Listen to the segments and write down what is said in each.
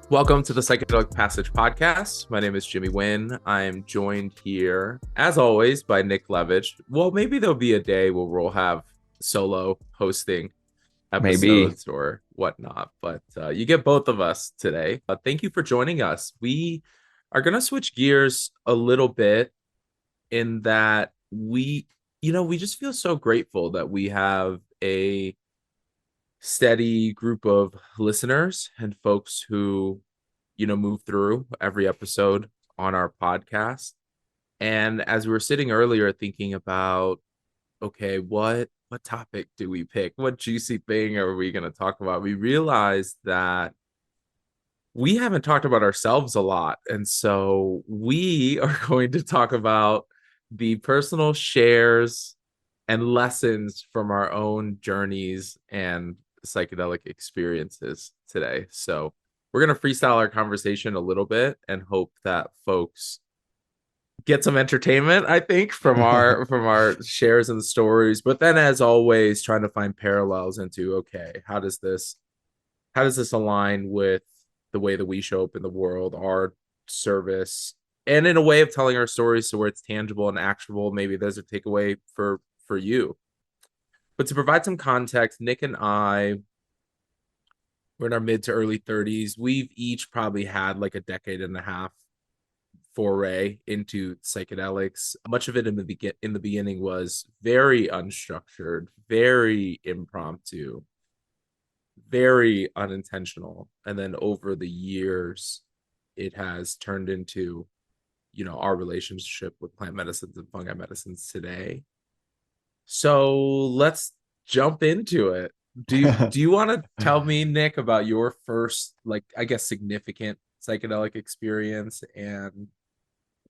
Welcome to the Psychedelic Passage podcast. My name is Jimmy Nguyen. I'm joined here, as always, by Nick Levich. Well, maybe there'll be a day where we'll have solo hosting Maybe. episodes or whatnot, but you get both of us today. Thank you for joining us. We are going to switch gears a little bit in that we just feel so grateful that we have a steady group of listeners and folks who move through every episode on our podcast. And as we were sitting earlier thinking about, okay, what topic do we pick, what juicy thing are we going to talk about, we realized that we haven't talked about ourselves a lot, and so we are going to talk about the personal shares and lessons from our own journeys and psychedelic experiences today. So we're going to freestyle our conversation a little bit and hope that folks get some entertainment, I think, from our shares and stories, but then as always trying to find parallels into, okay, how does this align with the way that we show up in the world, our service, and in a way of telling our stories so where it's tangible and actionable. Maybe there's a takeaway for you. But to provide some context, Nick and I, we're in our mid to early 30s. We've each probably had like a decade and a half foray into psychedelics. Much of it in the beginning was very unstructured, very impromptu, very unintentional. And then over the years, it has turned into, our relationship with plant medicines and fungi medicines today. So let's jump into it. Do you want to tell me, Nick, about your first, like, I guess, significant psychedelic experience and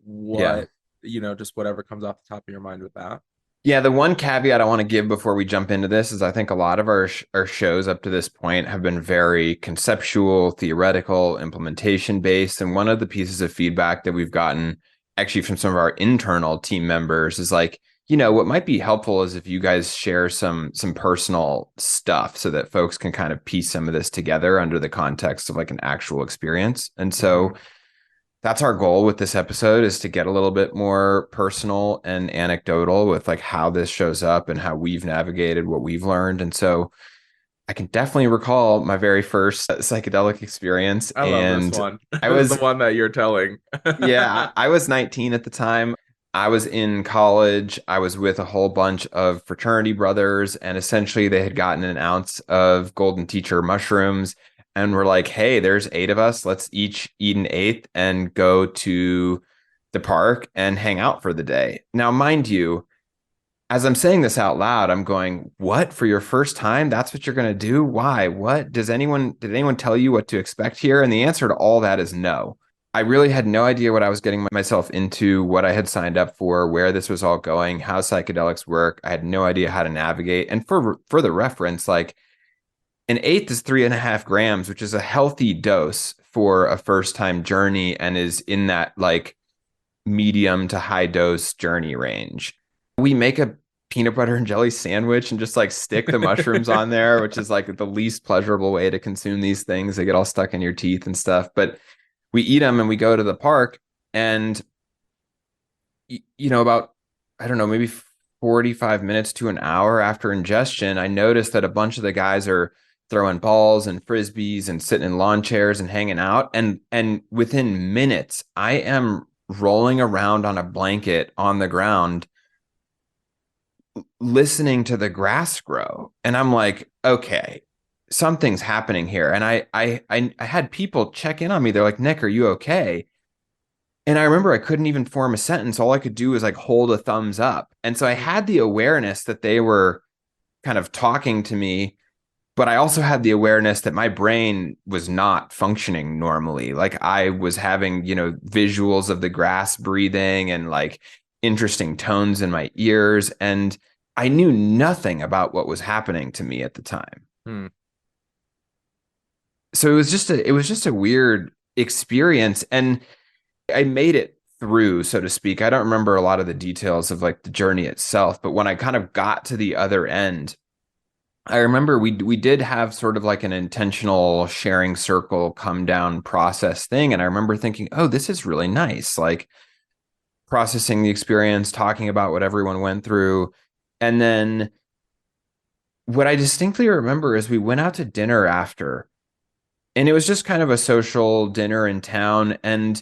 Yeah. what, just whatever comes off the top of your mind with that? Yeah, the one caveat I want to give before we jump into this is I think a lot of our shows up to this point have been very conceptual, theoretical, implementation based. And one of the pieces of feedback that we've gotten actually from some of our internal team members is like, what might be helpful is if you guys share some personal stuff so that folks can kind of piece some of this together under the context of like an actual experience. And so that's our goal with this episode, is to get a little bit more personal and anecdotal with like how this shows up and how we've navigated what we've learned. And so I can definitely recall my very first psychedelic experience. I love this And one. I This is the was, one that you're telling. yeah, I was 19 at the time. I was in college. I was with a whole bunch of fraternity brothers, and essentially they had gotten an ounce of golden teacher mushrooms and were like, hey, there's 8 of us. Let's each eat an eighth and go to the park and hang out for the day. Now, mind you, as I'm saying this out loud, I'm going, what, for your first time? That's what you're going to do? Why? What? Did anyone tell you what to expect here? And the answer to all that is no. I really had no idea what I was getting myself into, what I had signed up for, where this was all going, how psychedelics work. I had no idea how to navigate. And for the reference, like an eighth is 3.5 grams, which is a healthy dose for a first time journey and is in that like medium to high dose journey range. We make a peanut butter and jelly sandwich and just like stick the mushrooms on there, which is like the least pleasurable way to consume these things. They get all stuck in your teeth and stuff. But we eat them and we go to the park. And, about, I don't know, maybe 45 minutes to an hour after ingestion, I noticed that a bunch of the guys are throwing balls and frisbees and sitting in lawn chairs and hanging out. And within minutes, I am rolling around on a blanket on the ground listening to the grass grow. And I'm like, okay, something's happening here. And I had people check in on me. They're like, Nick, are you okay? And I remember I couldn't even form a sentence. All I could do was like hold a thumbs up. And so I had the awareness that they were kind of talking to me, but I also had the awareness that my brain was not functioning normally. Like I was having, visuals of the grass breathing and like interesting tones in my ears. And I knew nothing about what was happening to me at the time. Hmm. So it was just a weird experience. And I made it through, so to speak. I don't remember a lot of the details of like the journey itself, but when I kind of got to the other end, I remember we did have sort of like an intentional sharing circle come down process thing. And I remember thinking, oh, this is really nice. Like processing the experience, talking about what everyone went through. And then what I distinctly remember is we went out to dinner after, and it was just kind of a social dinner in town. And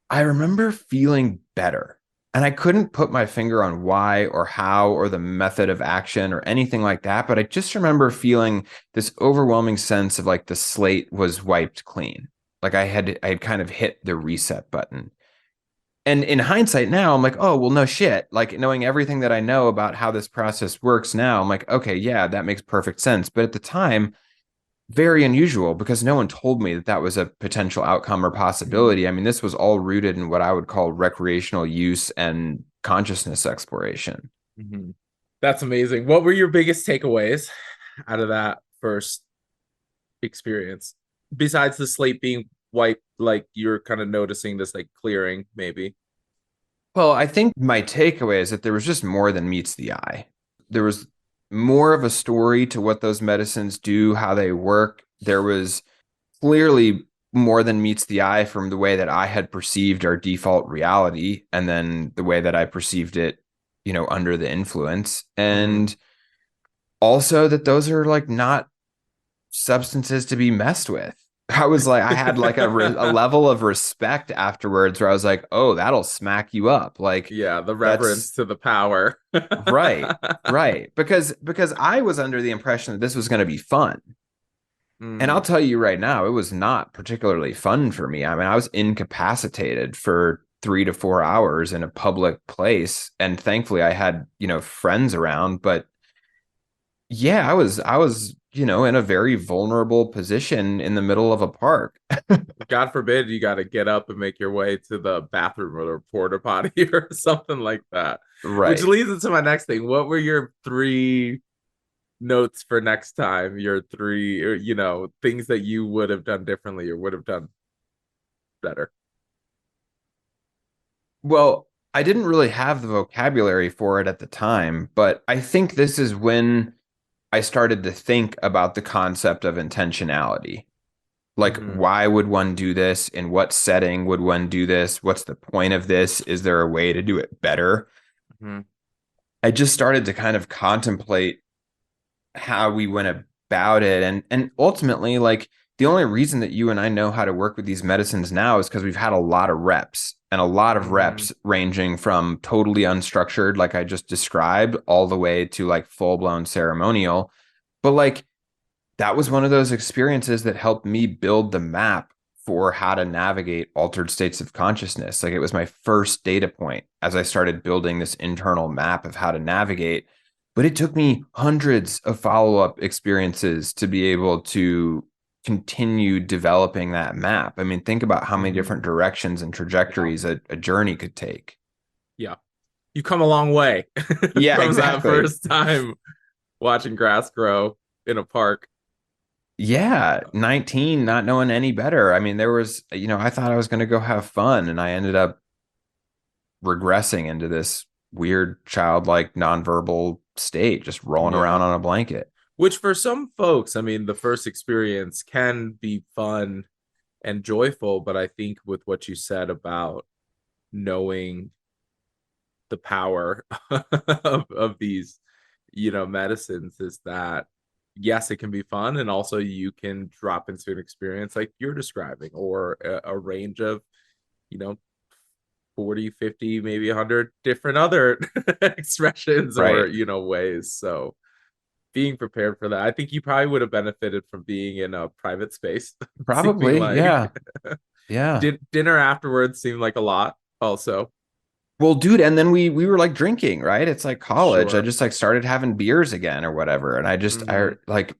I remember feeling better. And I couldn't put my finger on why or how or the method of action or anything like that. But I just remember feeling this overwhelming sense of like the slate was wiped clean. Like I had kind of hit the reset button. And in hindsight now, I'm like, oh, well, no shit. Like knowing everything that I know about how this process works now, I'm like, okay, yeah, that makes perfect sense. But at the time, very unusual because no one told me that that was a potential outcome or Mhm. possibility. I mean, this was all rooted in what I would call recreational use and consciousness exploration. Mhm. That's amazing. What were your biggest takeaways out of that first experience? Besides the slate being wiped, like you're kind of noticing this like clearing, maybe. Well, I think my takeaway is that there was just more than meets the eye. There was more of a story to what those medicines do, how they work. There was clearly more than meets the eye from the way that I had perceived our default reality and then the way that I perceived it, under the influence. Hmm. And also that those are like not substances to be messed with. I was like, I had like a level of respect afterwards where I was like, oh, that'll smack you up. Like Yeah, the reverence that's to the power. right, right. Because I was under the impression that this was going to be fun. And I'll Mm, tell you right now, it was not particularly fun for me. I mean, I was incapacitated for 3 to 4 hours in a public place. And thankfully I had, friends around, but yeah, I was, in a very vulnerable position in the middle of a park. God forbid you got to get up and make your way to the bathroom or the porta potty or something like that. Which Right. leads into my next thing. What were your three notes for next time? Your three, or, things that you would have done differently or would have done better. Well, I didn't really have the vocabulary for it at the time, but I think this is when I started to think about the concept of intentionality. Like, Hmm. why would one do this? In what setting would one do this? What's the point of this? Is there a way to do it better? Hmm. I just started to kind of contemplate how we went about it. And ultimately, like the only reason that you and I know how to work with these medicines now is because we've had a lot of reps and a lot of Hmm. reps ranging from totally unstructured, like I just described, all the way to like full blown ceremonial. But like that was one of those experiences that helped me build the map for how to navigate altered states of consciousness. Like it was my first data point as I started building this internal map of how to navigate. But it took me hundreds of follow up experiences to be able to continue developing that map. I mean, think about how many Hmm. different directions and Yeah. trajectories a journey could take. Yeah. You come a long way Yeah, from that exactly. first time watching grass grow in a park. Yeah, 19, not knowing any better. I mean, there was, I thought I was going to go have fun, and I ended up regressing into this weird childlike nonverbal state, just rolling around Yeah. on a blanket. Which for some folks, I mean, the first experience can be fun and joyful, but I think with what you said about knowing the power of these, medicines is that yes, it can be fun, and also you can drop into an experience like you're describing, or a range of, you know, 40, 50, maybe 100 different other expressions or, Right. ways. So being prepared for that. I think you probably would have benefited from being in a private space, seeming Probably. like Yeah. Yeah. dinner afterwards seemed like a lot, also. Well, dude, and then we were like drinking, right? It's like college. I Sure. just like started having beers again or whatever. And I Hmm. like,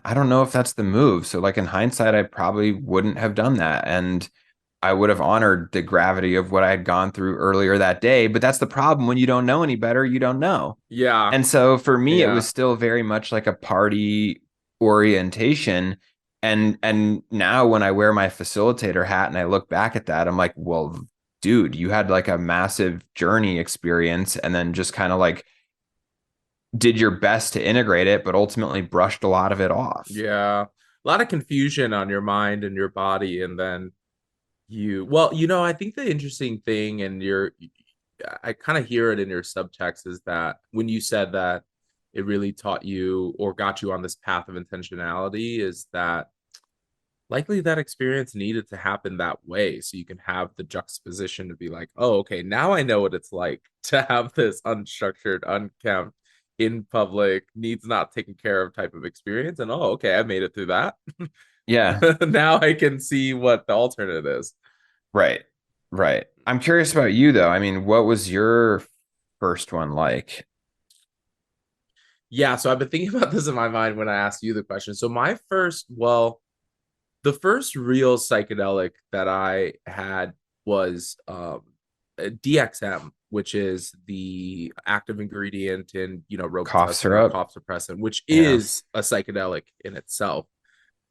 I don't know if that's the move. So like in hindsight, I probably wouldn't have done that. And I would have honored the gravity of what I had gone through earlier that day. But that's the problem. When you don't know any better, you don't know. Yeah. And so for me, it was Yeah. still very much like a party orientation. And now when I wear my facilitator hat and I look back at that, I'm like, well, dude, you had like a massive journey experience and then just kind of like did your best to integrate it, but ultimately brushed a lot of it off. Yeah. A lot of confusion on your mind and your body. And then well, I think the interesting thing, and I kind of hear it in your subtext, is that when you said that it really taught you or got you on this path of intentionality, is that likely that experience needed to happen that way so you can have the juxtaposition to be like, oh, okay, now I know what it's like to have this unstructured, unkempt, in public, needs not taken care of type of experience. And oh, okay, I made it through that. Yeah, Now I can see what the alternate is. right. Right. I'm curious about you though. I mean, what was your first one like? Yeah, so I've been thinking about this in my mind when I asked you the question. So the first real psychedelic that I had was DXM, which is the active ingredient in, Cough Robitussin or syrup? cough suppressant, which Yeah. is a psychedelic in itself.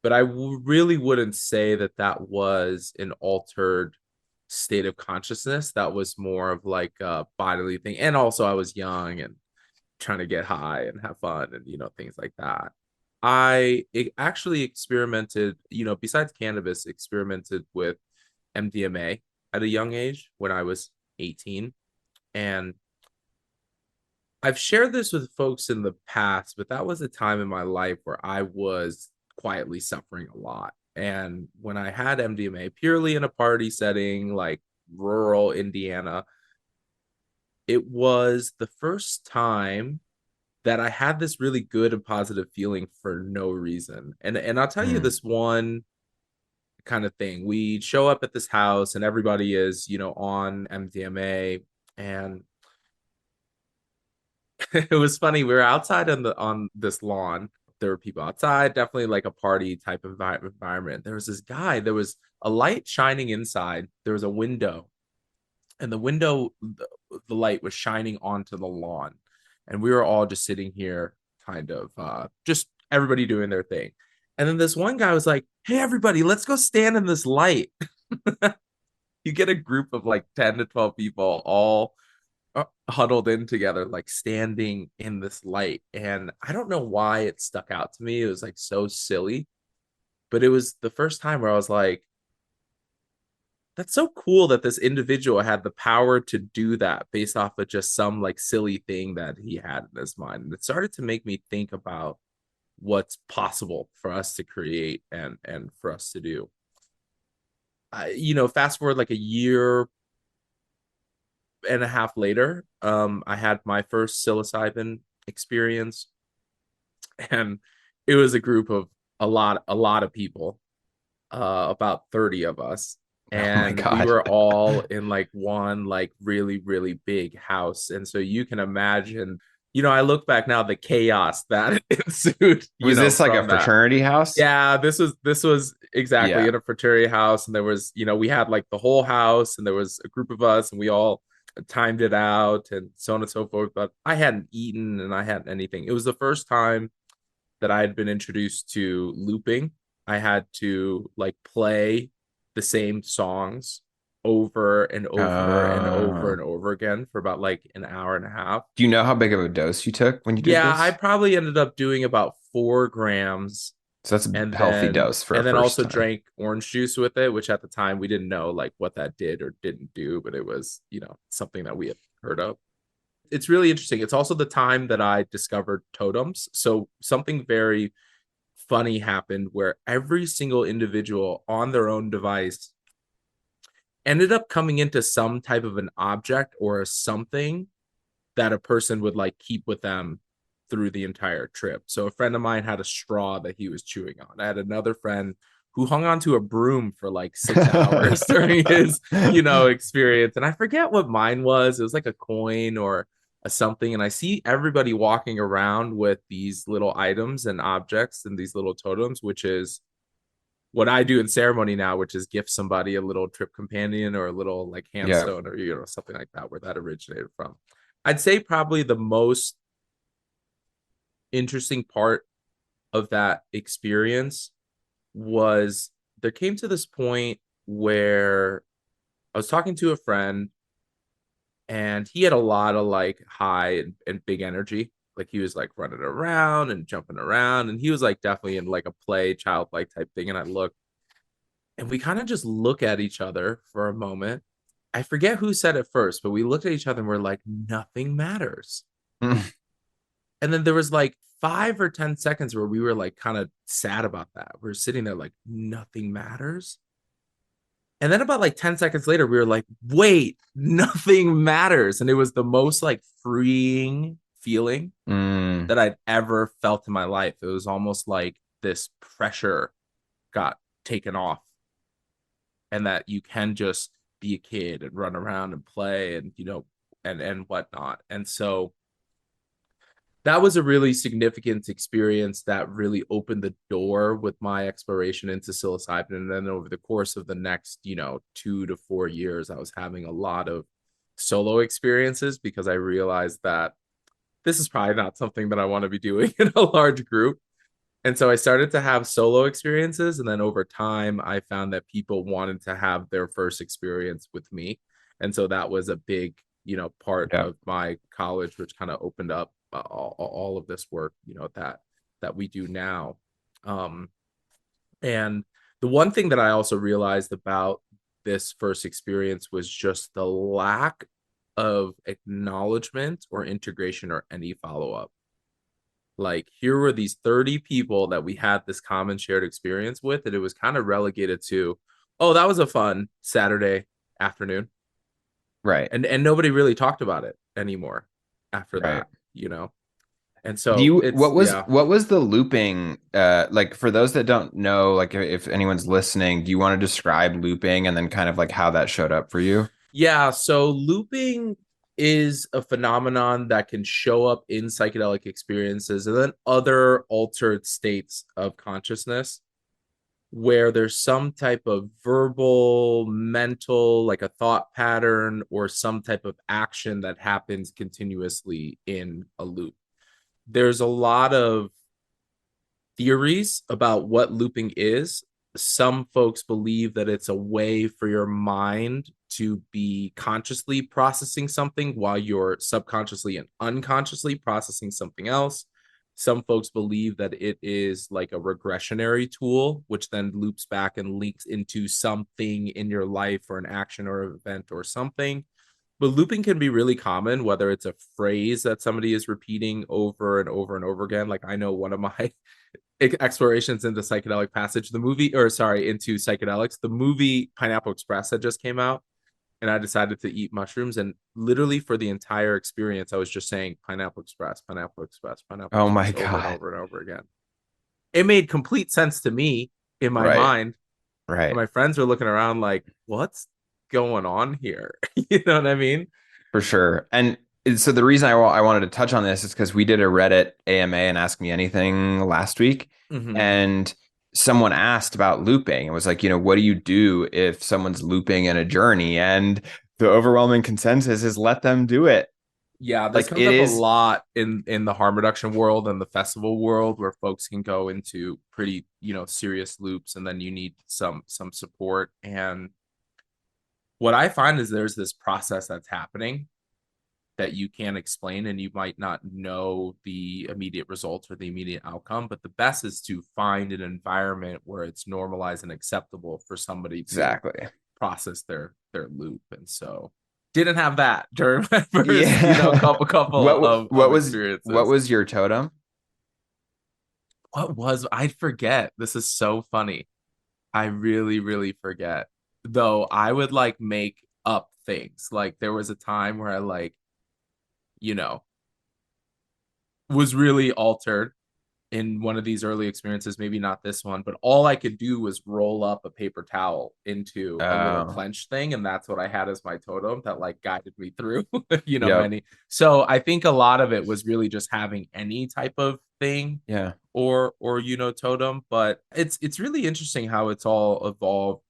But I really wouldn't say that that was an altered state of consciousness. That was more of like a bodily thing. And also, I was young and trying to get high and have fun and things like that. Actually experimented, besides cannabis, experimented with MDMA at a young age when I was 18. And I've shared this with folks in the past, but that was a time in my life where I was quietly suffering a lot. And when I had MDMA purely in a party setting, like rural Indiana, it was the first time that I had this really good and positive feeling for no reason. And I'll tell you Hmm. this one kind of thing. We show up at this house and everybody is, on MDMA. And it was funny. We were outside on this lawn. There were people outside, definitely like a party type of environment. There was this guy, there was a light shining inside. There was a window, and the light was shining onto the lawn. And we were all just sitting here, kind of just everybody doing their thing. And then this one guy was like, hey, everybody, let's go stand in this light. You get a group of like 10 to 12 people all huddled in together, like standing in this light. And I don't know why it stuck out to me. It was like so silly, but it was the first time where I was like, that's so cool that this individual had the power to do that based off of just some like silly thing that he had in his mind. And it started to make me think about what's possible for us to create and for us to do. Fast forward like a year and a half later, I had my first psilocybin experience, and it was a group of a lot of people, about 30 of us, Oh my and we God. were all in like one like really really big house. And so you can imagine, I look back now, the chaos that ensued, Was this like a from that. fraternity house? Yeah, this was exactly Yeah. in a fraternity house, and there was, we had like the whole house, and there was a group of us, and we all timed it out, and so on and so forth. But I hadn't eaten and I hadn't anything. It was the first time that I had been introduced to looping. I had to like play the same songs over and over and over Uh, and over again for about like an hour and a half. do you know how big of a dose you took when you did Yeah, I this? probably ended up doing about 4 grams, So that's and a healthy then dose for a and then first also time. drank orange juice with it, which at the time we didn't know like what that did or didn't do, but it was, something that we had heard of. It's really interesting. It's also the time that I discovered totems. So something very funny happened where every single individual on their own device ended up coming into some type of an object or a something that a person would like keep with them through the entire trip. So a friend of mine had a straw that he was chewing on. I had another friend who hung onto a broom for like 6 hours during his, experience. And I forget what mine was. It was like a coin or a something. And I see everybody walking around with these little items and objects and these little totems, which is what I do in ceremony now, which is gift somebody a little trip companion or a little like Yeah. handstone or something like that, where that originated from. I'd say probably the most interesting part of that experience was there came to this point where I was talking to a friend, and he had a lot of like high and big energy. Like he was like running around and jumping around, and he was like definitely in like a play childlike type thing. And I looked, and we kind of just look at each other for a moment. I forget who said it first, but we looked at each other and we're like, nothing matters. And then there was like 5 or 10 seconds where we were like kind of sad about that. We were sitting there like nothing matters. And then about like 10 seconds later, we were like, wait, nothing matters. And it was the most like freeing feeling Mm, that I'd ever felt in my life. It was almost like this pressure got taken off, and that you can just be a kid and run around and play and, and whatnot. And so that was a really significant experience that really opened the door with my exploration into psilocybin. And then over the course of the next, 2 to 4 years, I was having a lot of solo experiences because I realized that this is probably not something that I want to be doing in a large group. And so I started to have solo experiences. And then over time, I found that people wanted to have their first experience with me. And so that was a big, part yeah. of my college, which kind of opened up all of this work, that we do now. Um, and the one thing that I also realized about this first experience was just the lack of acknowledgement or integration or any follow up. Like, here were these 30 people that we had this common shared experience with, and it was kind of relegated to, oh, that was a fun Saturday afternoon. Right. And nobody really talked about it anymore after Right. that. And Do so you it's, yeah. what was the looping like for those that don't know, like if anyone's listening, do you want to describe looping and then kind of like how that showed up for you? Yeah, so looping is a phenomenon that can show up in psychedelic experiences and then other altered states of consciousness where there's some type of verbal, mental, like a thought pattern or some type of action that happens continuously in a loop. There's a lot of theories about what looping is. Some folks believe that it's a way for your mind to be consciously processing something while you're subconsciously and unconsciously processing something else. Some folks believe that it is like a regressionary tool, which then loops back and links into something in your life or an action or event or something. But looping can be really common, whether it's a phrase that somebody is repeating over and over and over again. Like, I know one of my explorations into psychedelic passage, the movie, or sorry, into psychedelics, the movie Pineapple Express that just came out, and I decided to eat mushrooms. And literally for the entire experience, I was just saying Pineapple Express, Pineapple Express, Pineapple Oh my Express over and God. over and over again. It made complete sense to me in my Right. mind. And Right. my friends were looking around like, what's going on here? You know what I mean? For sure. And so the reason I wanted to touch on this is because we did a Reddit AMA and Ask Me Anything last week, Mm-hmm. and someone asked about looping. It was like, what do you do if someone's looping in a journey? And the overwhelming consensus is let them do it. Yeah, this Like comes it up a is lot in the harm reduction world and the festival world where folks can go into pretty, serious loops, and then you need some support. And what I find is there's this process that's happening that you can't explain, and you might not know the immediate results or the immediate outcome, but the best is to find an environment where it's normalized and acceptable for somebody to exactly. process their loop. And so didn't have that during my first, Yeah. couple What of experiences. was your totem? What was, I forget. This is so funny. I really, really forget. Though I would like make up things. Like there was a time where I like, you know, was really altered in one of these early experiences, maybe not this one, but all I could do was roll up a paper towel into a little Oh, clench thing. And that's what I had as my totem that like guided me through, yep. many. So I think a lot of it was really just having any type of thing Yeah. or totem. But it's really interesting how it's all evolved,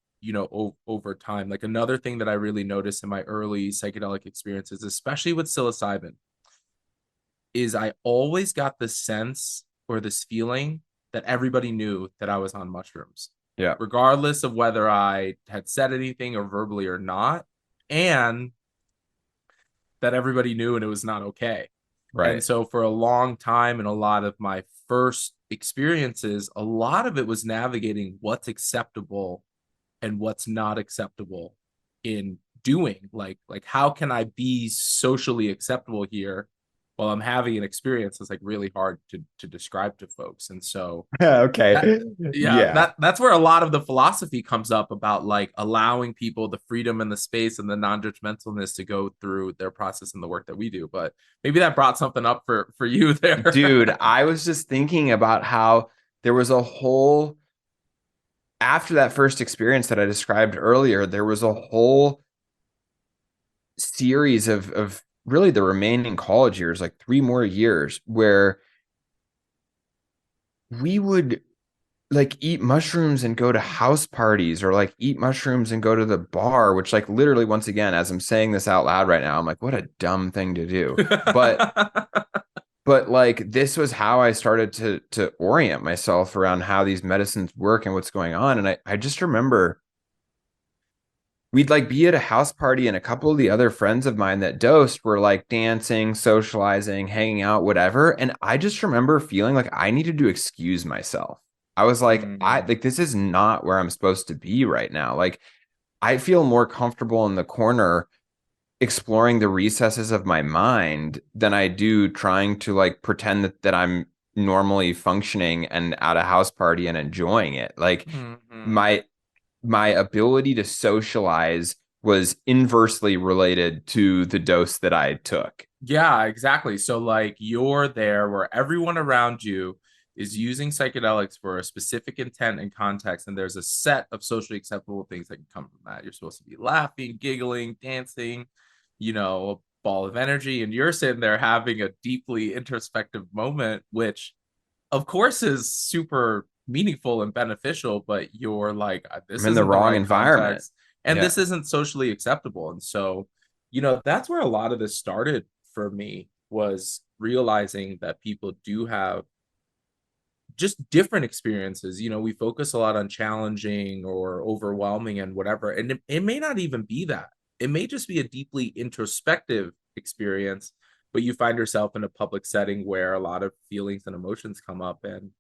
over time. Like another thing that I really noticed in my early psychedelic experiences, especially with psilocybin, is I always got the sense or this feeling that everybody knew that I was on mushrooms, Yeah. regardless of whether I had said anything or verbally or not, and that everybody knew and it was not okay. And Right. so for a long time and a lot of my first experiences, a lot of it was navigating what's acceptable and what's not acceptable in doing. Like how can I be socially acceptable here while I'm having an experience that's like really hard to describe to folks. And so that Okay. yeah, Yeah. that's where a lot of the philosophy comes up about like allowing people the freedom and the space and the non-judgmentalness to go through their process and the work that we do. But maybe that brought something up for you there. Dude, I was just thinking about how there was a whole, after that first experience that I described earlier, there was a whole series of really the remaining college years, like 3 more years, where we would like eat mushrooms and go to house parties or like eat mushrooms and go to the bar, which like literally once again, as I'm saying this out loud right now, I'm like, what a dumb thing to do. But like this was how I started to orient myself around how these medicines work and what's going on. And I just remember we'd like be at a house party and a couple of the other friends of mine that dosed were like dancing, socializing, hanging out, whatever. And I just remember feeling like I needed to excuse myself. I was like, I Mm, like this is not where I'm supposed to be right now. Like I feel more comfortable in the corner exploring the recesses of my mind than I do trying to like pretend that I'm normally functioning and at a house party and enjoying it. Like mhm. my my ability to socialize was inversely related to the dose that I took. Yeah, exactly. So like you're there where everyone around you is using psychedelics for a specific intent and context, and there's a set of socially acceptable things that can come from that. You're supposed to be laughing, giggling, dancing, a ball of energy, and you're sitting there having a deeply introspective moment, which of course is super meaningful and beneficial, but you're like, I'm this in the isn't the wrong right environment. context, and Yeah. this isn't socially acceptable. And so, that's where a lot of this started for me was realizing that people do have just different experiences. We focus a lot on challenging or overwhelming and whatever. And it may not even be that. It may just be a deeply introspective experience, but you find yourself in a public setting where a lot of feelings and emotions come up. And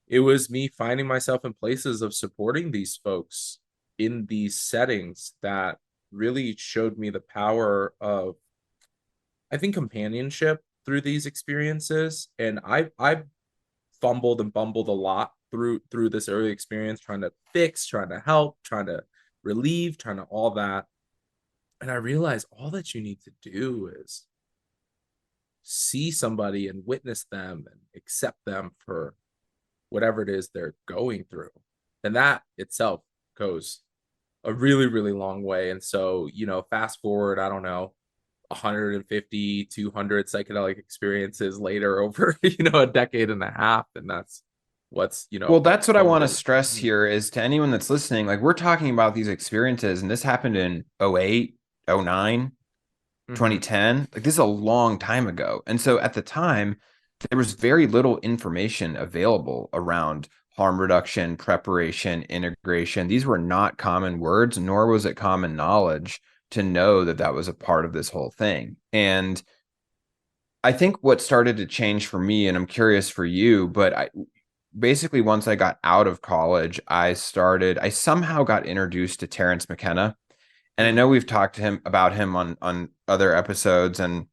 it was me finding myself in places of supporting these folks in these settings that really showed me the power of, I think, companionship through these experiences. And I fumbled and bumbled a lot through this early experience, trying to fix, trying to help, trying to relieve, trying to all that. And I realized all that you need to do is see somebody and witness them and accept them for whatever it is they're going through. And that itself goes a really, really long way. And so, fast forward, I don't know, 150, 200 psychedelic experiences later over, a decade and a half. And that's what's, Well, that's what I want to culminated. stress here is to anyone that's listening, like we're talking about these experiences and this happened in 08, 09, Mm-hmm. 2010. Like this is a long time ago. And so at the time, there was very little information available around harm reduction, preparation, integration. These were not common words, nor was it common knowledge to know that that was a part of this whole thing. And I think what started to change for me, and I'm curious for you, but I basically once I got out of college, I somehow got introduced to Terrence McKenna. And I Mm. know we've talked to him about him on other episodes, and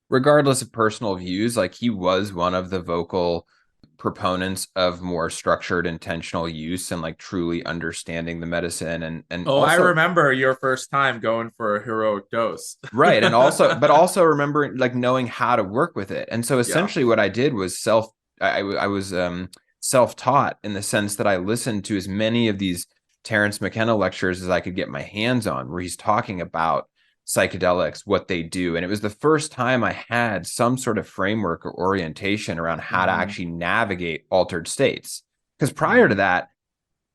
regardless of personal views, like he was one of the vocal proponents of more structured intentional use and like truly understanding the medicine and Oh, I also remember your first time going for a heroic dose. right and also but also remembering like knowing how to work with it. And so Yeah. essentially what I did was I was self-taught in the sense that I listened to as many of these Terrence McKenna lectures as I could get my hands on, where he's talking about psychedelics, what they do. And it was the first time I had some sort of framework or orientation around how to Mm-hmm. actually navigate altered states. Because prior to Mm-hmm. that,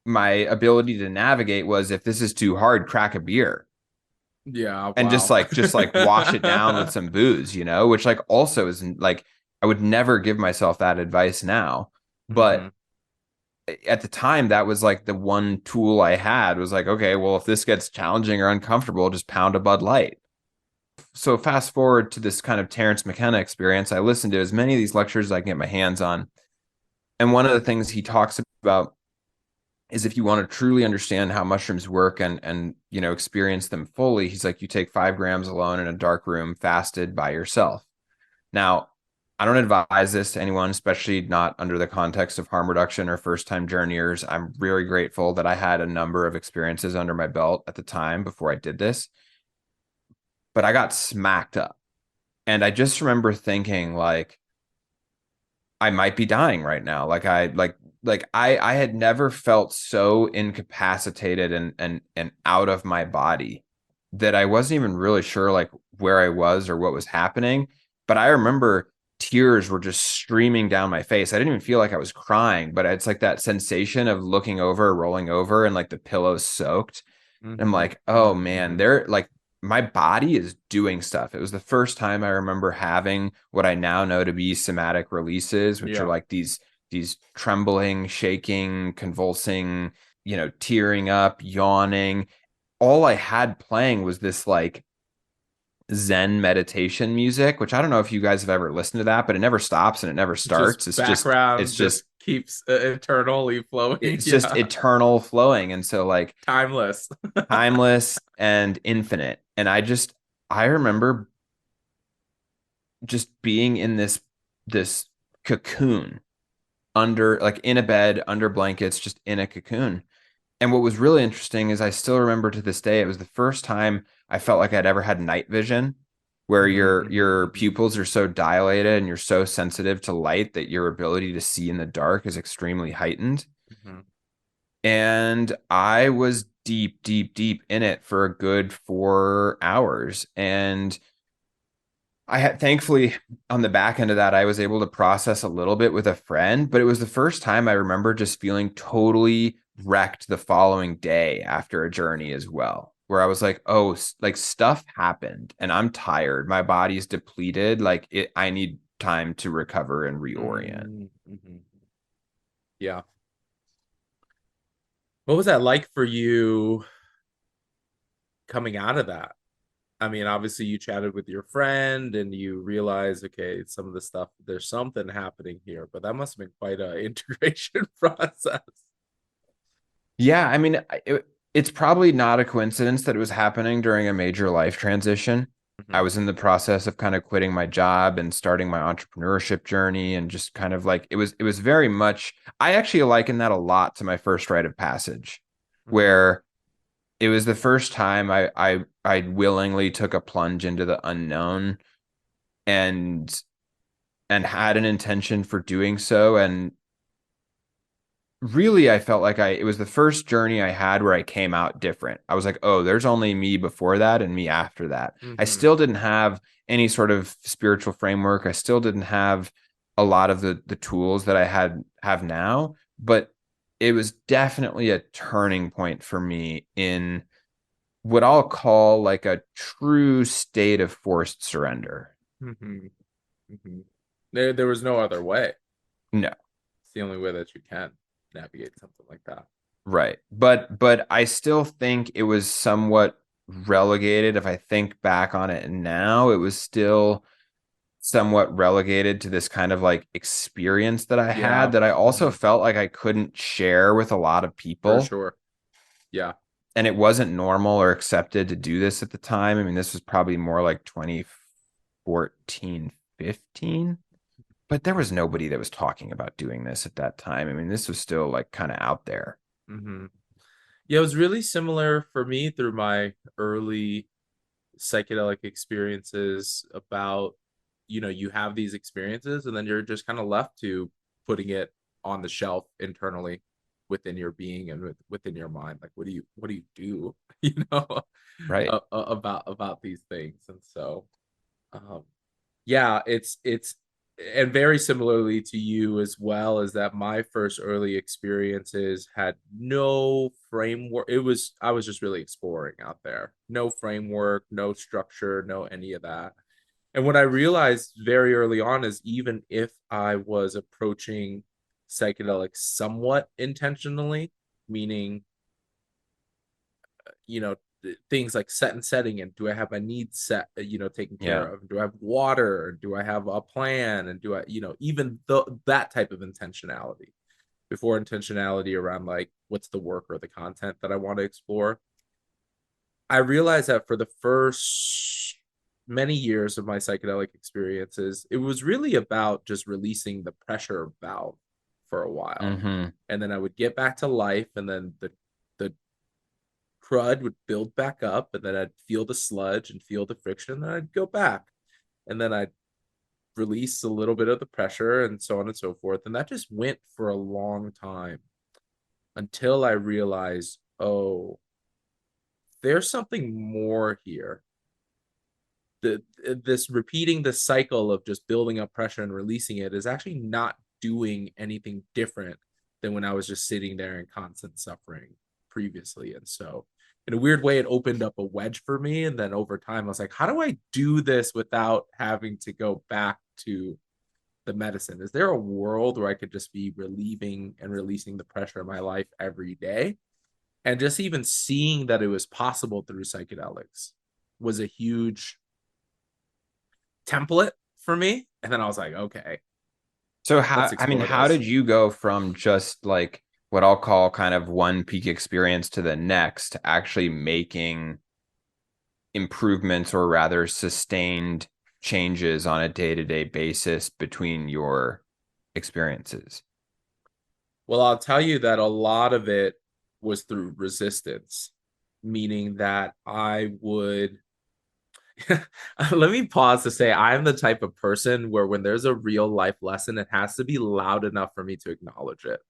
my ability to navigate was if this is too hard, crack a beer Yeah. and just Wow. like wash it down with some booze, which like also isn't like I would never give myself that advice now. Mm-hmm. But at the time that was like the one tool I had was like, okay, well, if this gets challenging or uncomfortable, just pound a Bud Light. So fast forward to this kind of Terrence McKenna experience. I listened to as many of these lectures as I can get my hands on. And one of the things he talks about is if you want to truly understand how mushrooms work and experience them fully, he's like, you take 5 grams alone in a dark room, fasted by yourself. Now, I don't advise this to anyone, especially not under the context of harm reduction or first time journeyers. I'm very grateful that I had a number of experiences under my belt at the time before I did this, but I got smacked up. And I just remember thinking like, I might be dying right now. I had never felt so incapacitated and out of my body that I wasn't even really sure like where I was or what was happening. But I remember tears were just streaming down my face. I didn't even feel like I was crying, but it's like that sensation of looking over, rolling over, and like the pillow's soaked. And I'm Mm-hmm. like, oh man, they're like my body is doing stuff. It was the first time I remember having what I now know to be somatic releases, which are Yeah. like these trembling, shaking, convulsing, tearing up, yawning. All I had playing was this like Zen meditation music, which I don't know if you guys have ever listened to that, but it never stops and it never Just starts. background just keeps eternally flowing. It's just Yeah. eternal flowing. And so like Timeless. timeless and infinite. And I remember just being in this cocoon under like in a bed under blankets, just in a cocoon. And what was really interesting is I still remember to this day, it was the first time I felt like I'd ever had night vision, where Mm-hmm, your mm-hmm, pupils are so dilated and you're so sensitive to light that your ability to see in the dark is extremely heightened. mm-hmm. And I was deep, deep, deep in it for a good 4 hours. And I had thankfully on the back end of that, I was able to process a little bit with a friend, but it was the first time I remember just feeling totally wrecked the following day after a journey as well, where I was like, oh, like stuff happened and I'm tired. My body's depleted. I need time to recover and reorient. Mm-hmm. Yeah. What was that like for you coming out of that? I mean, obviously you chatted with your friend and you realized, okay, some of the stuff, there's something happening here, but that must have been quite a integration process. Yeah, I mean, it's probably not a coincidence that it was happening during a major life transition. I Mm-hmm. was in the process of kind of quitting my job and starting my entrepreneurship journey and just kind of like it was very much I actually liken that a lot to my first rite of passage, Mm-hmm. where it was the first time I willingly took a plunge into the unknown and had an intention for doing so. And really I felt like it was the first journey I had where I came out different. I was like, oh, there's only me before that and me after that. I Mm-hmm. still didn't have any sort of spiritual framework. I still didn't have a lot of the tools that I have now, but it was definitely a turning point for me in what I'll call like a true state of forced surrender. Mm-hmm. Mm-hmm. There was no other way. No. It's the only way that you can navigate something like that. Right. But I still think it was somewhat relegated. If I think back on it now, it was still somewhat relegated to this kind of like experience that I had Yeah. that I also Mm-hmm. felt like I couldn't share with a lot of For people. sure. Yeah. And it wasn't normal or accepted to do this at the time. I mean, this was probably more like 2014, 15. But there was nobody that was talking about doing this at that time. I mean, this was still like kind of out there. Mm-hmm. Yeah, it was really similar for me through my early psychedelic experiences about, you have these experiences and then you're just kind of left to putting it on the shelf internally within your being and within your mind. Like, what do you do, Right. about these things? And so, um, yeah, it's and very similarly to you as well, is that my first early experiences had no framework. I was just really exploring out there. No framework, no structure, no any of that. And what I realized very early on is even if I was approaching psychedelics somewhat intentionally, meaning, you know, things like set and setting, and do I have my needs set, taken care Yeah. of? Do I have water? Do I have a plan? And do I, even that type of intentionality before intentionality around like what's the work or the content that I want to explore. I realized that for the first many years of my psychedelic experiences, it was really about just releasing the pressure valve for a while. Mm-hmm. And then I would get back to life, and then the crud would build back up, and then I'd feel the sludge and feel the friction, and then I'd go back. And then I'd release a little bit of the pressure and so on and so forth. And that just went for a long time until I realized, oh, there's something more here. This repeating the cycle of just building up pressure and releasing it is actually not doing anything different than when I was just sitting there in constant suffering previously. And so in a weird way, it opened up a wedge for me. And then over time, I was like, how do I do this without having to go back to the medicine? Is there a world where I could just be relieving and releasing the pressure of my life every day? And just even seeing that it was possible through psychedelics was a huge template for me. And then I was like, okay, So let's explore how this. did you go from just like what I'll call kind of one peak experience to the next to actually making improvements or rather sustained changes on a day-to-day basis between your experiences? Well, I'll tell you that a lot of it was through resistance, meaning that I would let me pause to say I'm the type of person where when there's a real life lesson, it has to be loud enough for me to acknowledge it.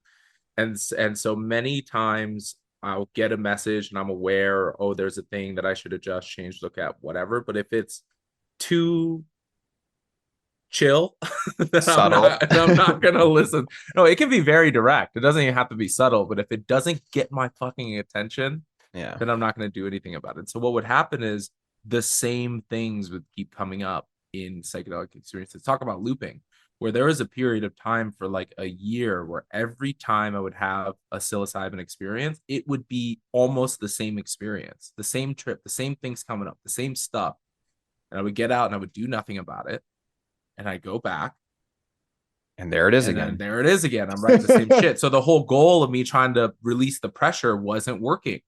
And so many times I'll get a message and I'm aware, oh, there's a thing that I should adjust, change, look at, whatever. But if it's too chill, then Subtle. I'm not gonna listen. No, it can be very direct. It doesn't even have to be subtle, but if it doesn't get my fucking attention, Yeah. then I'm not gonna do anything about it. So what would happen is the same things would keep coming up in psychedelic experiences. Talk about looping, where there was a period of time for like a year where every time I would have a psilocybin experience, it would be almost the same experience, the same trip, the same things coming up, the same stuff. And I would get out and I would do nothing about it. And I go back, And there it is and then again. there it is again. I'm writing the same shit. So the whole goal of me trying to release the pressure wasn't working.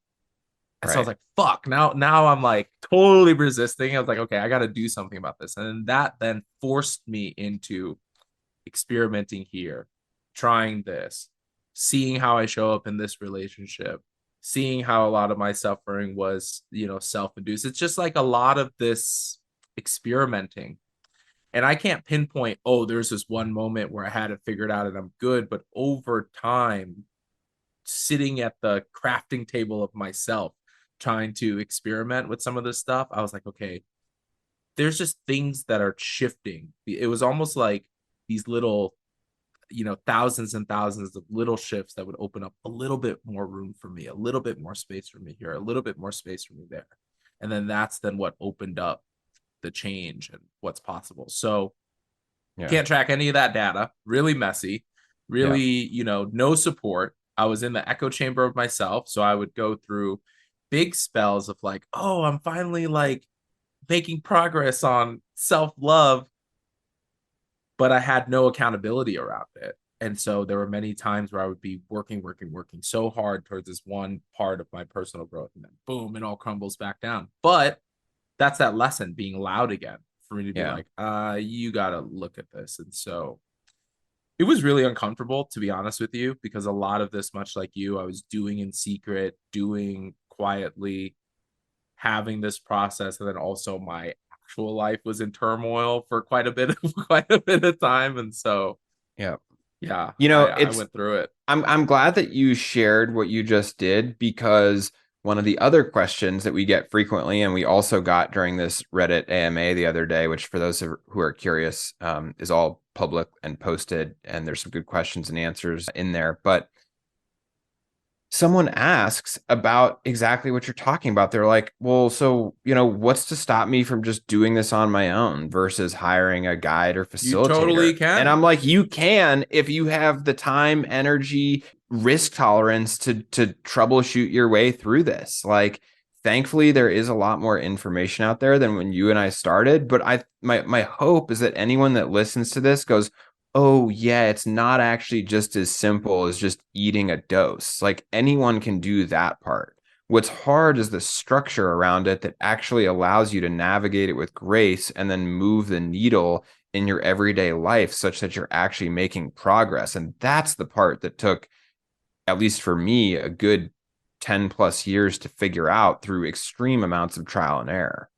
And so I was Right. like, fuck, now I'm like totally resisting. I was like, okay, I got to do something about this. And that then forced me into experimenting here, trying this, seeing how I show up in this relationship, seeing how a lot of my suffering was, self-induced. It's just like a lot of this experimenting. And I can't pinpoint, oh, there's this one moment where I had it figured out and I'm good. But over time, sitting at the crafting table of myself, trying to experiment with some of this stuff, I was like, okay, there's just things that are shifting. It was almost like these little, thousands and thousands of little shifts that would open up a little bit more room for me, a little bit more space for me here, a little bit more space for me there. And then that's then what opened up the change and what's possible. So Yeah. can't track any of that data. Really messy. Yeah. Really, no support. I was in the echo chamber of myself. So I would go through big spells of like, oh, I'm finally like making progress on self-love, but I had no accountability around it. And so there were many times where I would be working so hard towards this one part of my personal growth. And then boom, it all crumbles back down. But that's that lesson being loud again for me to be Yeah. like, you got to look at this. And so it was really uncomfortable, to be honest with you, because a lot of this, much like you, I was doing in secret, doing quietly, having this process. And then also my actual life was in turmoil for quite a bit of time. And so, Yeah. yeah, You know, I went through it. I'm glad that you shared what you just did because one of the other questions that we get frequently, and we also got during this Reddit AMA the other day, which for those who are curious, is all public and posted, and there's some good questions and answers in there. But someone asks about exactly what you're talking about. They're like, well, so, what's to stop me from just doing this on my own versus hiring a guide or You totally facilitator? And can. I'm like, you can if you have the time, energy, risk tolerance to troubleshoot your way through this. Like, thankfully there is a lot more information out there than when you and I started. But my hope is that anyone that listens to this goes, oh yeah, it's not actually just as simple as just eating a dose. Like anyone can do that part. What's hard is the structure around it that actually allows you to navigate it with grace and then move the needle in your everyday life such that you're actually making progress. And that's the part that took, at least for me, a good 10 plus years to figure out through extreme amounts of trial and error.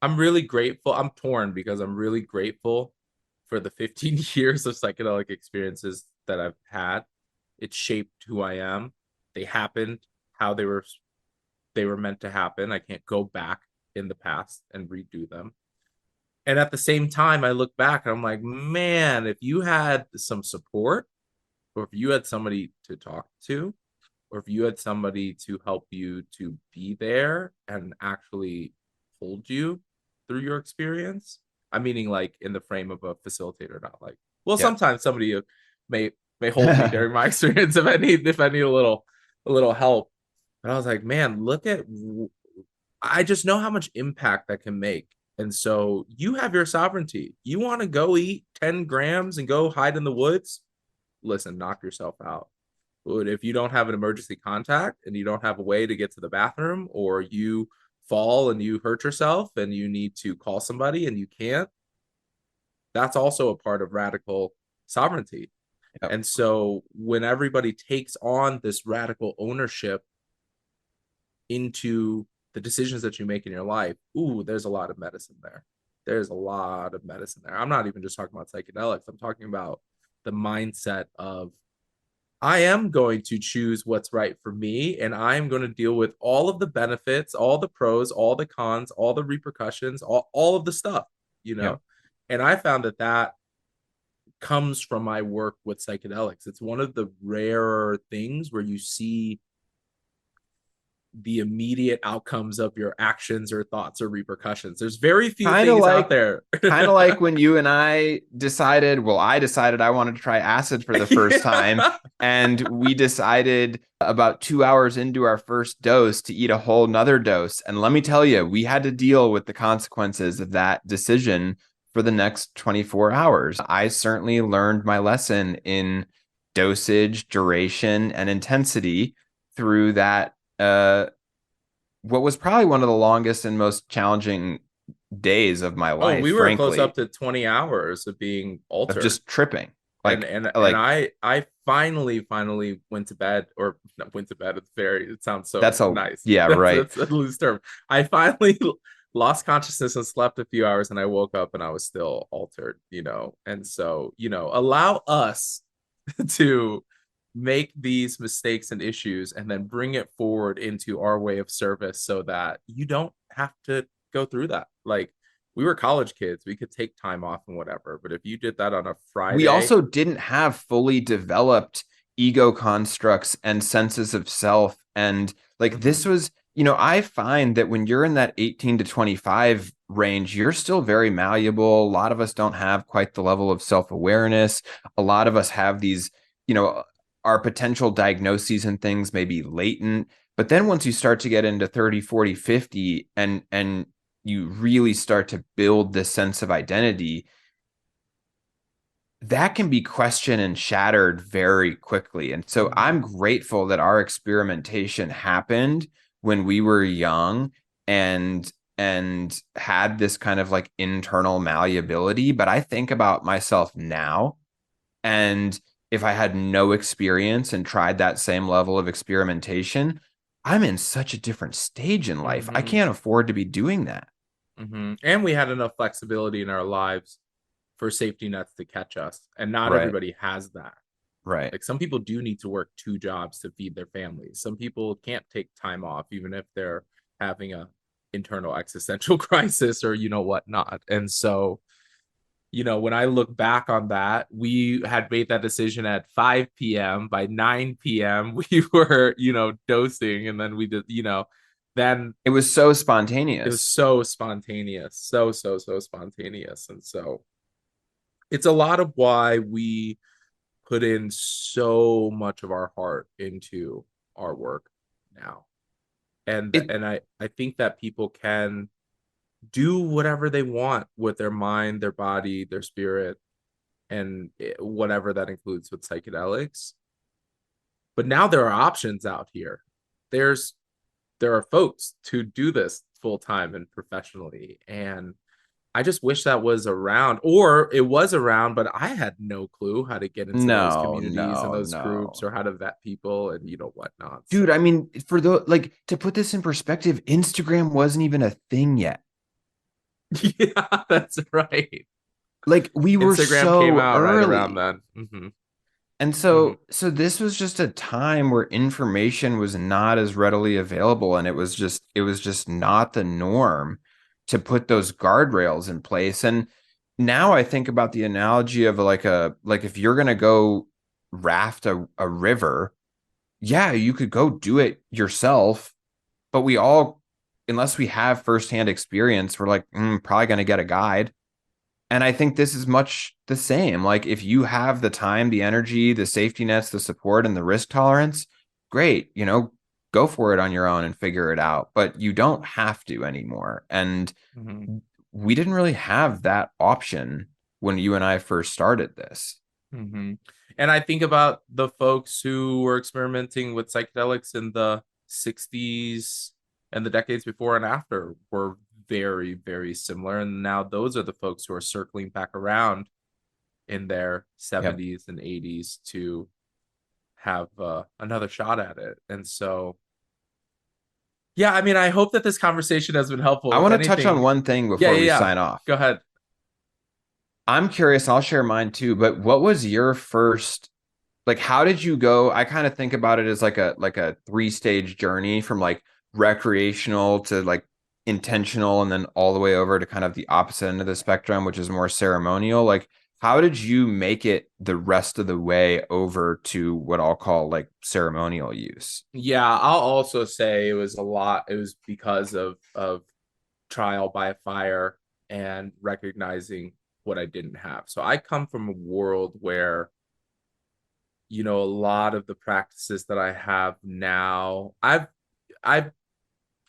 I'm really grateful. I'm torn because I'm really grateful for the 15 years of psychedelic experiences that I've had. It shaped who I am. They happened how they were meant to happen. I can't go back in the past and redo them. And at the same time, I look back and I'm like, man, if you had some support, or if you had somebody to talk to, or if you had somebody to help you to be there and actually hold you through your experience, I'm meaning like in the frame of a facilitator, not like, well, Yeah. sometimes somebody may hold me during my experience if I need a little help. But I was like, man, I just know how much impact that can make. And so you have your sovereignty. You want to go eat 10 grams and go hide in the woods? Listen, knock yourself out. But if you don't have an emergency contact and you don't have a way to get to the bathroom, or you fall and you hurt yourself and you need to call somebody and you can't, that's also a part of radical sovereignty. Yep. And so when everybody takes on this radical ownership into the decisions that you make in your life, ooh, there's a lot of medicine there. There's a lot of medicine there. I'm not even just talking about psychedelics. I'm talking about the mindset of, I am going to choose what's right for me, and I am going to deal with all of the benefits, all the pros, all the cons, all the repercussions, all of the stuff, you Yep. know? And I found that comes from my work with psychedelics. It's one of the rarer things where you see the immediate outcomes of your actions or thoughts or repercussions. There's very few Kind of things out like there. kind of like when you and I decided, well, I decided I wanted to try acid for the first time, Yeah. and we decided about 2 hours into our first dose to eat a whole nother dose. And let me tell you, we had to deal with the consequences of that decision for the next 24 hours. I certainly learned my lesson in dosage, duration, and intensity through that what was probably one of the longest and most challenging days of my Oh, life, we were close up frankly, to 20 hours of being of altered. just tripping. and Like, and and like I finally went to bed, or not went to bed. It sounds so that's a, nice. yeah, That's right. that's a loose term. I finally lost consciousness and slept a few hours, and I woke up and I was still altered. And so, allow us to make these mistakes and issues and then bring it forward into our way of service so that you don't have to go through that. Like, we were college kids, we could take time off and whatever, but if you did that on a We Friday. also didn't have fully developed ego constructs and senses of self. And like Mhm. this was, I find that when you're in that 18 to 25 range, you're still very malleable. A lot of us don't have quite the level of self-awareness. A lot of us have these, you know, our potential diagnoses and things may be latent. But then once you start to get into 30, 40, 50, and you really start to build this sense of identity, that can be questioned and shattered very quickly. And so I'm Mhm. grateful that our experimentation happened when we were young and had this kind of like internal malleability. But I think about myself now, and if I had no experience and tried that same level of experimentation, I'm in such a different stage in life. I Mhm. can't afford to be doing that. And we had enough flexibility in our lives for safety nets to catch us, and not Right. everybody has that. Right. Like, some people do need to work two jobs to feed their families. Some people can't take time off even if they're having a internal existential crisis or whatnot. And so, when I look back on that, we had made that decision at 5 p.m. By 9 p.m. we were, dosing, and then we did, then It was so it was spontaneous. so spontaneous, so spontaneous. And so it's a lot of why we put in so much of our heart into our work now. and It I think that people can do whatever they want with their mind, their body, their spirit, and whatever that includes with psychedelics. But now there are options out here. There's there are folks to do this full time and professionally, and I just wish that was around, or it was around, but I had no clue how to get into those no, communities and no, those groups, no. or how to vet people and whatnot. Dude, I So mean, for the like to put this in perspective, Instagram wasn't even a thing yet. yeah, that's right. Like we were Instagram came so out right around early. then. And Hmm. so this was just a time where information was not as readily available, and it was just not the norm to put those guardrails in place. And now I think about the analogy of like if you're gonna go raft a river, yeah, you could go do it yourself, but we all, unless we have firsthand experience, we're like, probably gonna get a guide. And I think this is much the same. Like if you have the time, the energy, the safety nets, the support, and the risk tolerance, great, go for it on your own and figure it out. But you don't have to anymore. And Hmm. we didn't really have that option when you and I first started this. Hmm. And I think about the folks who were experimenting with psychedelics in the 60s and the decades before and after were very, very similar. And now those are the folks who are circling back around in their Yep. 70s and 80s to have another shot at it. And so, yeah, I mean, I hope that this conversation has been helpful. I If want to touch on anything, one thing yeah, before yeah, we yeah. sign off. Go ahead. I'm curious, I'll share mine too, but what was your first, like how did you go? I kind of think about it as like a three-stage journey from like recreational to like intentional and then all the way over to kind of the opposite end of the spectrum, which is more ceremonial. Like how did you make it the rest of the way over to what I'll call like ceremonial use? Yeah, I'll also say it was a lot. It was because of trial by fire and recognizing what I didn't have. So I come from a world where, a lot of the practices that I have now, I've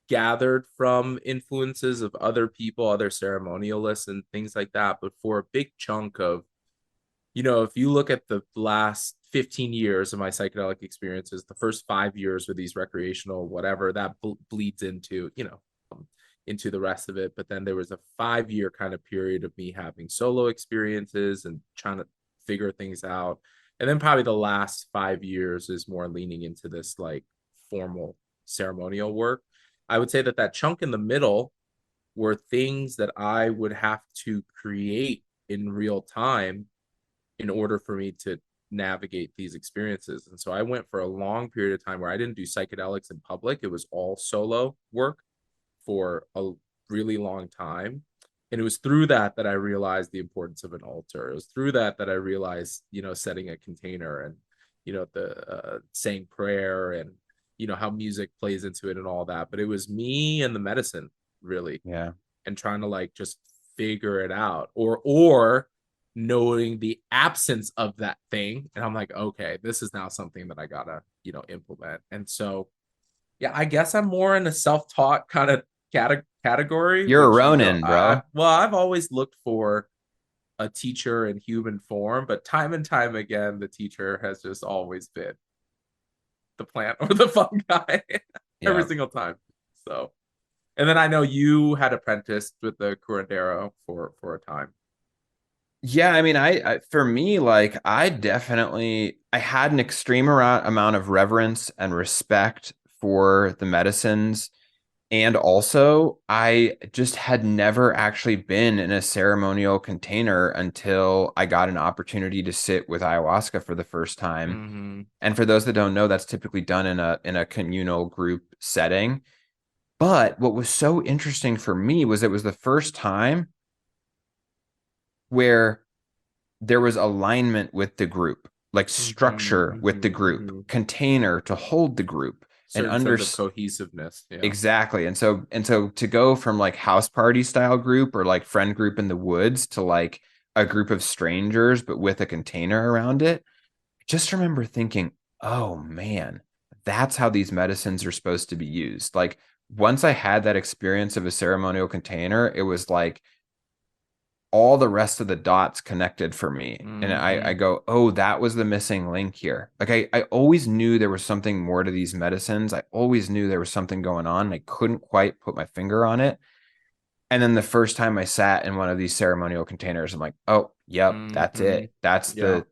gathered from influences of other people, other ceremonialists and things like that. But for a big chunk of, if you look at the last 15 years of my psychedelic experiences, the first 5 years were these recreational, whatever that bleeds into, into the rest of it. But then there was a 5 year kind of period of me having solo experiences and trying to figure things out. And then probably the last 5 years is more leaning into this like formal ceremonial work. I would say that that chunk in the middle were things that I would have to create in real time in order for me to navigate these experiences. And so I went for a long period of time where I didn't do psychedelics in public. It was all solo work for a really long time. And it was through that that I realized the importance of an altar. It was through that that I realized, setting a container and, the saying prayer and, how music plays into it and all that. But it was me and the medicine really, Yeah. and trying to like just figure it out or knowing the absence of that thing. And I'm like, okay, this is now something that I gotta, implement. And so yeah, I guess I'm more in a self-taught kind of category, You're a which Ronin, bro. I've always looked for a teacher in human form, but time and time again, the teacher has just always been the plant or the fungi every Yeah. single time. So, and then I know you had apprenticed with the curandero for a time. Yeah, I mean, I for me, like, I had an extreme amount of reverence and respect for the medicines. And also, I just had never actually been in a ceremonial container until I got an opportunity to sit with ayahuasca for the first time. Mm-hmm. And for those that don't know, that's typically done in a communal group setting. But what was so interesting for me was it was the first time where there was alignment with the group, like Mm-hmm. structure with the Mm-hmm. group, Mm-hmm. container to hold the group, and Certain sense of cohesiveness. Yeah. exactly. And so to go from like house party style group or like friend group in the woods to like a group of strangers but with a container around it, just remember thinking, "Oh man, that's how these medicines are supposed to be used. Like once I had that experience of a ceremonial container, it was like all the rest of the dots connected for me. And I Mm-hmm. go, oh, that was the missing link here. Like I always knew there was something more to these medicines. I always knew there was something going on. And I couldn't quite put my finger on it. And then the first time I sat in one of these ceremonial containers, I'm like, oh, yep, that's Mm-hmm. it. That's Yeah.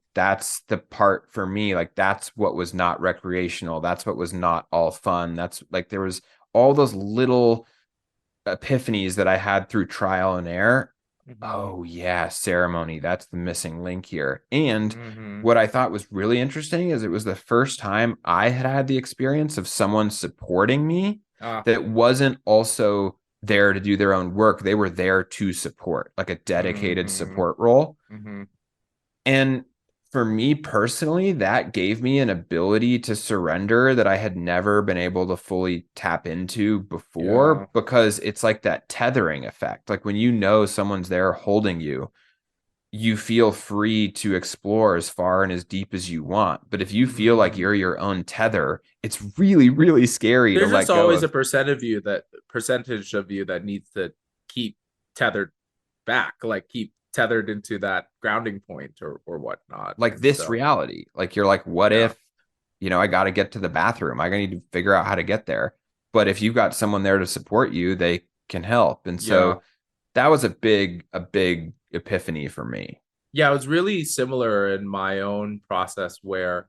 the part for me. Like that's what was not recreational. That's what was not all fun. That's like there was all those little epiphanies that I had through trial and error. Mm-hmm. Oh yeah, ceremony. That's the missing link here. And Mm-hmm. what I thought was really interesting is it was the first time I had had the experience of someone supporting me Ah. that wasn't also there to do their own work. They were there to support, like a dedicated Mm-hmm. support role. Mm-hmm. And for me personally, that gave me an ability to surrender that I had never been able to fully tap into Yeah. before because it's like that tethering effect. Like when you know someone's there holding you, you feel free to explore as far and as deep as you want. But if you feel like Mm-hmm. you're your own tether, it's really, really scary to There's just let go always a of. percentage of you that needs to keep tethered back, like keep tethered into that grounding point or whatnot. Like And this so, reality. Like you're like, what yeah, if, I got to get to the bathroom. I need to figure out how to get there. But if you've got someone there to support you, they can help. And yeah, so that was a big epiphany for me. yeah. It was really similar in my own process where,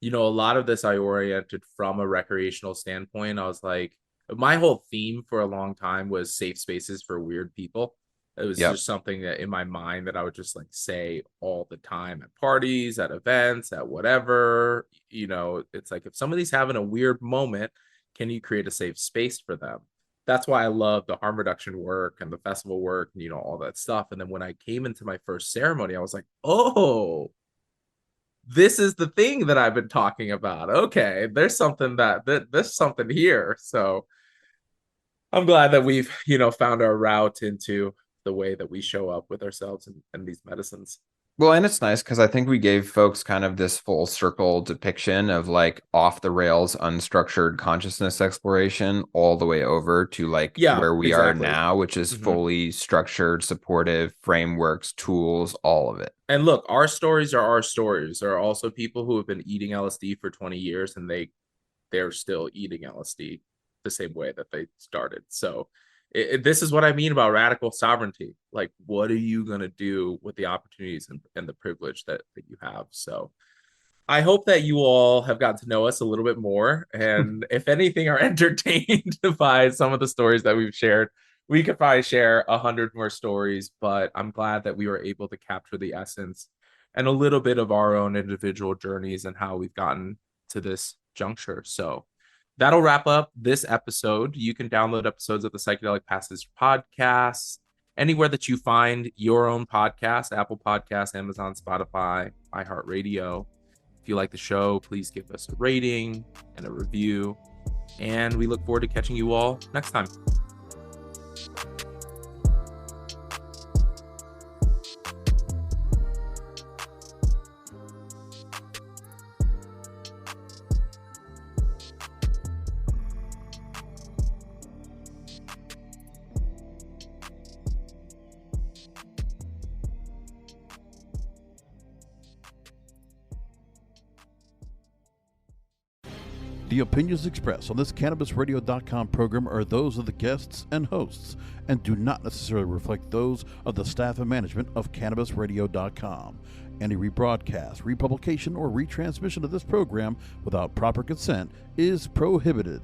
a lot of this I oriented from a recreational standpoint. I was like, my whole theme for a long time was safe spaces for weird people. It was Yep. just something that in my mind that I would just like say all the time at parties, at events, at whatever. It's like if somebody's having a weird moment, can you create a safe space for them? That's why I love the harm reduction work and the festival work and all that stuff. And then when I came into my first ceremony, I was like, oh, this is the thing that I've been talking about. Okay, there's something there's something here. So I'm glad that we've, found our route into the way that we show up with ourselves and these medicines. Well, and it's nice because I think we gave folks kind of this full circle depiction of like off the rails, unstructured consciousness exploration all the way over to like Yeah, where we are exactly. now, which is Hmm. fully structured, supportive frameworks, tools, all of it. And look, our stories are our stories. There are also people who have been eating LSD for 20 years and they're still eating LSD the same way that they started. So this is what I mean about radical sovereignty. Like, what are you going to do with the opportunities and the privilege that you have? So I hope that you all have gotten to know us a little bit more. And if anything, are entertained by some of the stories that we've shared. We could probably share 100 more stories, but I'm glad that we were able to capture the essence and a little bit of our own individual journeys and how we've gotten to this juncture. So that'll wrap up this episode. You can download episodes of the Psychedelic Passage podcast anywhere that you find your own podcast: Apple Podcasts, Amazon, Spotify, iHeartRadio. If you like the show, please give us a rating and a review. And we look forward to catching you all next time. The opinions expressed on this CannabisRadio.com program are those of the guests and hosts and do not necessarily reflect those of the staff and management of CannabisRadio.com. Any rebroadcast, republication, or retransmission of this program without proper consent is prohibited.